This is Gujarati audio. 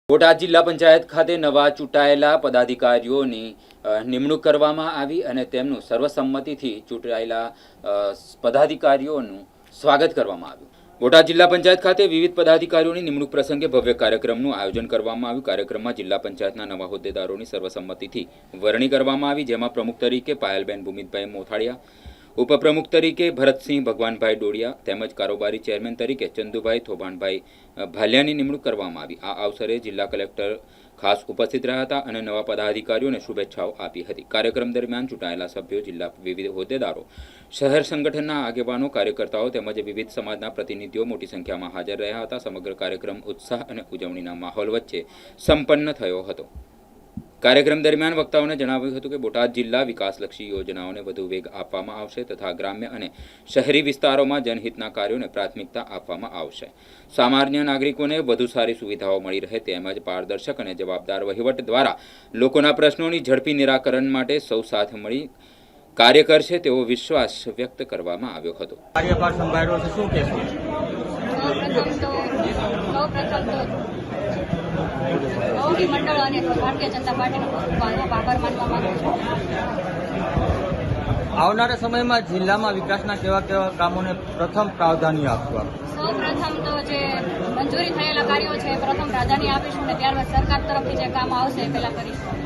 બોટાદ જિલ્લા પંચાયત ખાતે નવા ચૂંટાયેલા પદાધિકારીઓની નિમણૂક કરવામાં આવી અને તેમનું સર્વસંમતિથી ચૂંટાયેલા પદાધિકારીઓનું સ્વાગત કરવામાં આવ્યું। બોટાદ જિલ્લા પંચાયત ખાતે વિવિધ પદાધિકારીઓની નિમણૂક પ્રસંગે ભવ્ય કાર્યક્રમનું આયોજન કરવામાં આવ્યું। કાર્યક્રમમાં જિલ્લા પંચાયતના નવા હોદ્દેદારોની સર્વસંમતિથી વરણી કરવામાં આવી, જેમાં પ્રમુખ તરીકે પાયલબેન ભૂમિતભાઈ મોથાળિયા, ઉપપ્રમુખ તરીકે ભરતસિંહ ભગવાનભાઈ ડોડિયા તેમજ કારોબારી ચેરમેન તરીકે ચંદુભાઈ થોભાણભાઈ ભાલિયાની નિમણૂક કરવામાં આવી। આ અવસરે જિલ્લા કલેક્ટર ખાસ ઉપસ્થિત રહ્યા હતા અને નવા પદાધિકારીઓને શુભેચ્છાઓ આપી હતી। કાર્યક્રમ દરમિયાન ચૂંટાયેલા સભ્યો, જિલ્લા વિવિધ હોદ્દેદારો, શહેર સંગઠનના આગેવાનો, કાર્યકર્તાઓ તેમજ વિવિધ સમાજના પ્રતિનિધિઓ મોટી સંખ્યામાં હાજર રહ્યા હતા। સમગ્ર કાર્યક્રમ ઉત્સાહ અને ઉજવણીના માહોલ વચ્ચે સંપન્ન થયો હતો। કાર્યક્રમ દરમિયાન વક્તાઓને જણાવ્યું હતું કે બોટાદ જિલ્લા વિકાસલક્ષી યોજનાઓને વધુ વેગ આપવામાં આવશે તથા ગ્રામ્ય અને શહેરી વિસ્તારોમાં જનહિતના કાર્યોને પ્રાથમિકતા આપવામાં આવશે। સામાન્ય નાગરિકોને વધુ સારી સુવિધાઓ મળી રહે તેમજ પારદર્શક અને જવાબદાર વહીવટ દ્વારા લોકોના પ્રશ્નોની ઝડપી નિરાકરણ માટે સૌ સાથે મળી કાર્ય કરશે તેવો વિશ્વાસ વ્યક્ત કરવામાં આવ્યો હતો। કાર્યભાર સંભાળ્યો છે, શું કહેશો? મંડળ અને ભારતીય જનતા પાર્ટીનો આભાર માનવા માંગુ છું। આવનારા સમયમાં જિલ્લામાં વિકાસના કેવા કેવા કામોને પ્રથમ પ્રાધાન્ય આપવા? સૌ પ્રથમ તો જે મંજૂરી થયેલા કાર્યો છે પ્રથમ પ્રાધાન્ય આપીશું અને ત્યારબાદ સરકાર તરફથી જે કામ આવશે એ પહેલા કરીશું।